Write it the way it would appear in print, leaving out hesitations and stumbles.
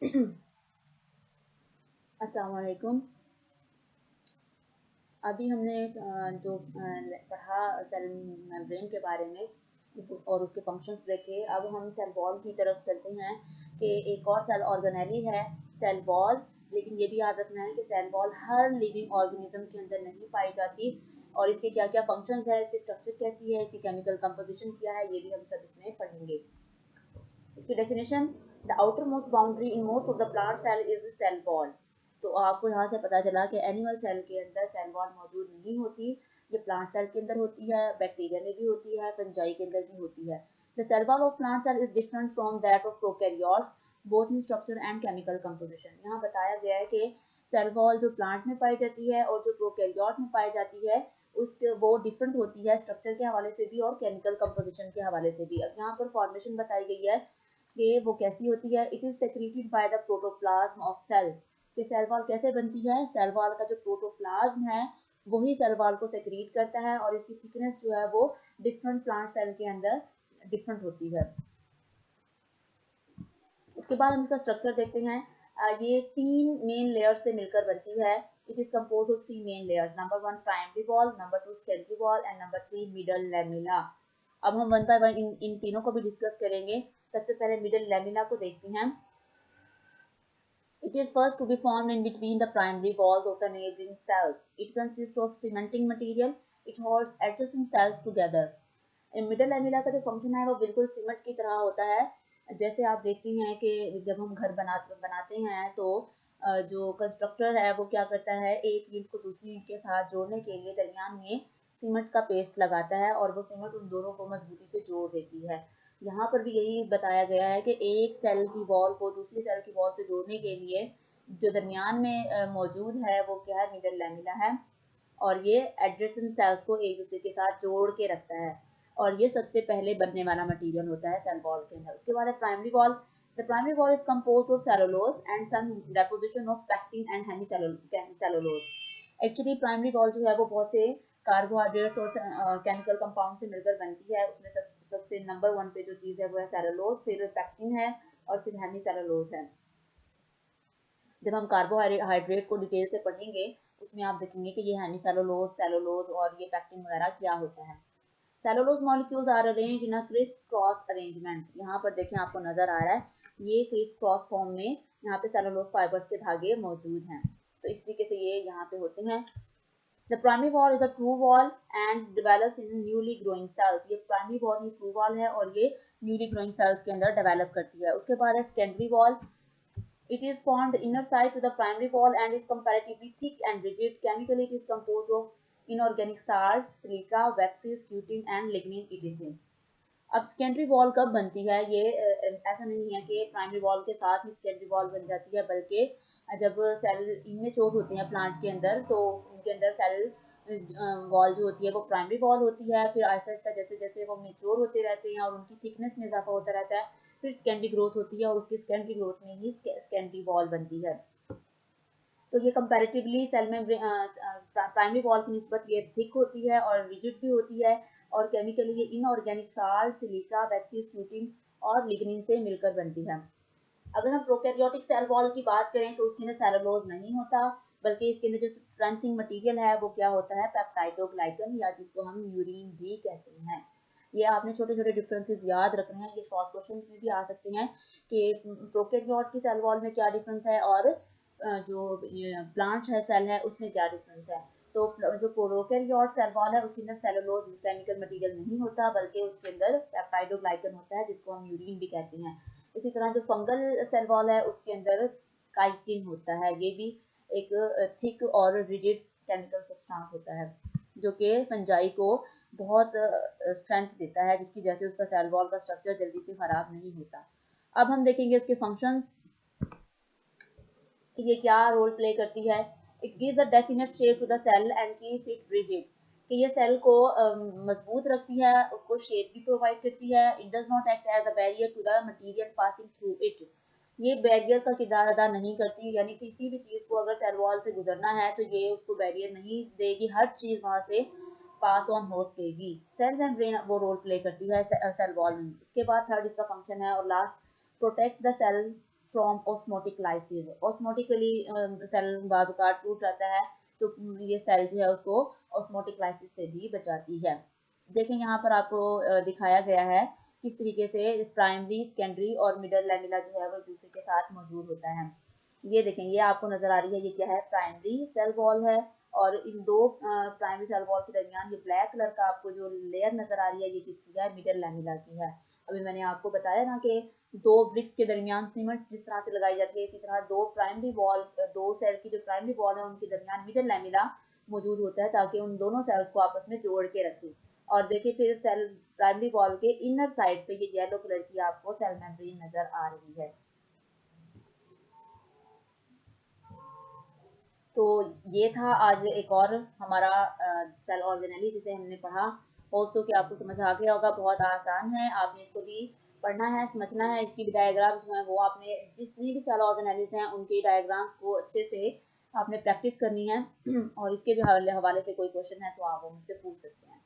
अस्सलाम वालेकुम। अभी हमने जो पढ़ा सेल मेम्ब्रेन के बारे में और उसके फंक्शंस देखे। अब हम सेल वॉल की तरफ चलते हैं कि एक और सेल ऑर्गेनेली है, सेल वॉल। लेकिन ये भी याद रखना है कि सेल वॉल हर लिविंग ऑर्गेनिज्म के अंदर नहीं पाई जाती और इसके क्या क्या फंक्शंस है, इसकी स्ट्रक्चर कैसी है, इसकी केमिकल कंपोजिशन क्या है, ये भी हम सब इसमें पढ़ेंगे। इसकी definition, the outermost boundary in most of the plant cell is cell wall. तो आपको यहाँ से पता चला कि एनिमल सेल के अंदर सेल वॉल मौजूद नहीं होती, ये प्लांट सेल के अंदर होती है, बैक्टीरिया में भी होती है, फंजाई के अंदर भी होती है। The cell wall of plant cell is different from that of prokaryotes both in structure and chemical composition. यहाँ बताया गया है कि सेल वॉल जो प्लांट में पाई जाती है और जो प्रोकैरियोट में पाई जाती है उसके वो डिफरेंट होती है स्ट्रक्चर के हवाले से भी और केमिकल कंपोजिशन के हवाले से भी। अब यहाँ पर फॉर्मेशन बताई गई है कि वो कैसी होती है। It is secreted by the protoplasm of cell. कि सेल वॉल कैसे बनती है, सेल वॉल का जो प्रोटोप्लाज्म है वही सेल वॉल को सेक्रेट करता है और इसकी थिकनेस जो है वो डिफरेंट प्लांट सेल के अंदर डिफरेंट होती है। उसके बाद हम इसका स्ट्रक्चर देखते हैं। ये 3 मेन लेयर से मिलकर बनती है। It is compose of 3 main layers. Number 1 primary wall, number 2 secondary wall and number 3 middle lamella. अब हम वन बाय वन इन तीनों को भी डिस्कस करेंगे। सबसे पहले मिडल लैमेला को देखते हैं। It is first to be formed in between the primary walls of the neighboring cells. It consists of cementing material. It holds adjacent cells together. Middle lamella का जो फंक्शन है वो बिल्कुल सीमेंट की तरह होता है। जैसे आप देखती हैं कि जब हम घर बनाते हैं तो जो कंस्ट्रक्टर है वो क्या करता है, एक ईंट को दूसरी ईंट के साथ जोड़ने के लिए दरमियान में सीमेंट का पेस्ट लगाता है और वो सीमेंट उन दोनों को मजबूती से जोड़ देती है। यहाँ पर भी यही बताया गया है कि एक सेल की वॉल को दूसरी सेल की वॉल से जोड़ने के लिए जो दरमियान में मौजूद है वो क्या है, मिडल लैमेला है और ये एडजेसेंट सेल्स को एक दूसरे के साथ जोड़ के रखता है और ये सबसे पहले बनने वाला मटेरियल होता है सेल वॉल के अंदर। उसके बाद है primary wall. The primary wall is composed of cellulose and some deposition of pectin and hemicellulose. Actually primary wall जो है वो बहुत से कार्बोहाइड्रेट्स और केमिकल कंपाउंड से मिलकर बनती है। उसमें सबसे नंबर 1 पे जो चीज़ है वो है सेलुलोज, फिर पैक्टिन है और फिर हेमीसेलुलोज है। जब हम कार्बोहाइड्रेट को डिटेल से पढ़ेंगे उसमें आप देखेंगे कि ये हेमीसेलुलोज, सेलुलोज और ये पैक्टिन वगैरह क्या होता है। Cellulose molecules are arranged in a criss cross arrangements. यहाँ पर देखें आपको नजर आ रहा है ये क्रिस क्रॉस फॉर्म में यहाँ पे सेलुलोज फाइबर्स के धागे मौजूद हैं। तो इस तरीके से ये यहाँ पे होते हैं। The primary wall is a true wall and develops in newly growing cells. ये primary wall ही true wall है और ये newly growing cells के अंदर develop करती है। उसके बाद है secondary wall. It is formed inner side to the primary wall and is comparatively thick and rigid. Chemically, it is composed of inorganic salts, silica, waxes, cutin and lignin etc. अब secondary wall कब बनती है, ये ऐसा नहीं है कि primary wall के साथ ही सेकेंडरी वॉल बन जाती है, बल्कि जब सेल इमेच्योर होते हैं प्लांट के अंदर तो उनके अंदर सेल वॉल जो होती है वो प्राइमरी वॉल होती है। फिर आहिस्ता आहिस्ता जैसे जैसे वो मेच्योर होते रहते हैं और उनकी थिकनेस में इजाफा होता रहता है फिर सेकेंडरी ग्रोथ होती है और उसकी सेकेंडरी ग्रोथ में ही सेकेंडरी वॉल बनती है। तो ये कंपैरेटिवली सेल में प्राइमरी वॉल की निस्बत ये थिक होती है और रिजिड भी होती है और केमिकली ये inorganic salt, silica, waxes, cutin और लिग्निन से मिलकर बनती है। अगर हम प्रोकैरियोटिक सेल वॉल की बात करें तो उसके अंदर सेलुलोज नहीं होता, बल्कि इसके अंदर जो स्ट्रेंथिंग मटेरियल है वो क्या होता है, पेप्टाइडोग्लाइकन या जिसको हम म्यूरिन भी कहते हैं। ये आपने छोटे छोटे डिफरेंसेस याद रखने हैं, ये शॉर्ट क्वेश्चंस में भी आ सकते हैं कि प्रोकैरियोट की सेल वॉल में क्या डिफरेंस है और जो प्लांट है सेल है उसमें क्या डिफरेंस है। तो जो प्रोकैरियोट सेल वॉल है उसके अंदर सेलुलोज केमिकल मटेरियल नहीं होता, बल्कि उसके अंदर पेप्टाइडोग्लाइकन होता है जिसको हम यूरिन भी कहते हैं। इसी तरह जो फंगल सेल वॉल है उसके अंदर काइटिन होता है, ये भी एक थिक और रिजिड केमिकल सब्सटेंस होता है जो कि फंजाई को बहुत स्ट्रेंथ देता है, जिसकी वजह से उसका सेल वॉल का स्ट्रक्चर जल्दी से खराब नहीं होता। अब हम देखेंगे उसके फंक्शंस कि ये क्या रोल प्ले करती है। It gives a definite shape to the cell and keeps it rigid. कि ये सेल को मजबूत रखती है, उसको शेप भी प्रोवाइड करती है। It does not act as a barrier to the material passing through it. ये बैरियर का किरदार अदा नहीं करती, यानी किसी भी चीज़ को अगर सेल वॉल से गुजरना है तो ये उसको बैरियर नहीं देगी, हर चीज़ वहाँ से पास ऑन हो सकेगी। सेल मेम्ब्रेन वो रोल प्ले करती है सेल वॉल में। इसके बाद थर्ड इसका फंक्शन है और last, protect the cell from osmotic lysis. Osmotically cell बाजुकाट टूट जाता है तो ये सेल जो है उसको ऑस्मोटिक लाइसिस से भी बचाती है। देखें यहाँ पर आपको दिखाया गया है किस तरीके से प्राइमरी, सेकेंडरी और मिडल लैमेला जो है वो एक दूसरे के साथ मौजूद होता है। ये देखें, ये आपको नजर आ रही है, ये क्या है, प्राइमरी सेल वॉल है, और इन दो प्राइमरी सेल वॉल के दरमियान ये ब्लैक कलर का आपको जो लेयर नजर आ रही है, ये किसकी है, मिडल लैमेला की है। अभी मैंने आपको बताया ना कि दो ब्रिक्स के दरमियान सीमेंट जिस तरह से लगाई जाती है, इसी तरह दो प्राइमरी वॉल, दो सेल की जो प्राइमरी वॉल है उनके दरमियान मिडल लैमेला मौजूद होता है ताकि उन दोनों सेल्स को आपस में जोड़ के रखे। और देखिए फिर सेल प्राइमरी वॉल के इनर साइड पे ये येलो कलर की आपको सेल मेम्ब्रेन नजर आ रही है। तो ये था आज एक और हमारा सेल ऑर्गेनेली जिसे हमने पढ़ा। होप तो कि आपको समझ आ गया होगा, बहुत आसान है, आपने इसको भी पढ़ना है, समझना है। इसकी भी डायग्राम जो है वो आपने जितनी भी सेल ऑर्गेनेलीज हैं उनके डायग्राम्स को अच्छे से आपने प्रैक्टिस करनी है और इसके भी हवाले से कोई क्वेश्चन है तो आप वो मुझसे पूछ सकते हैं।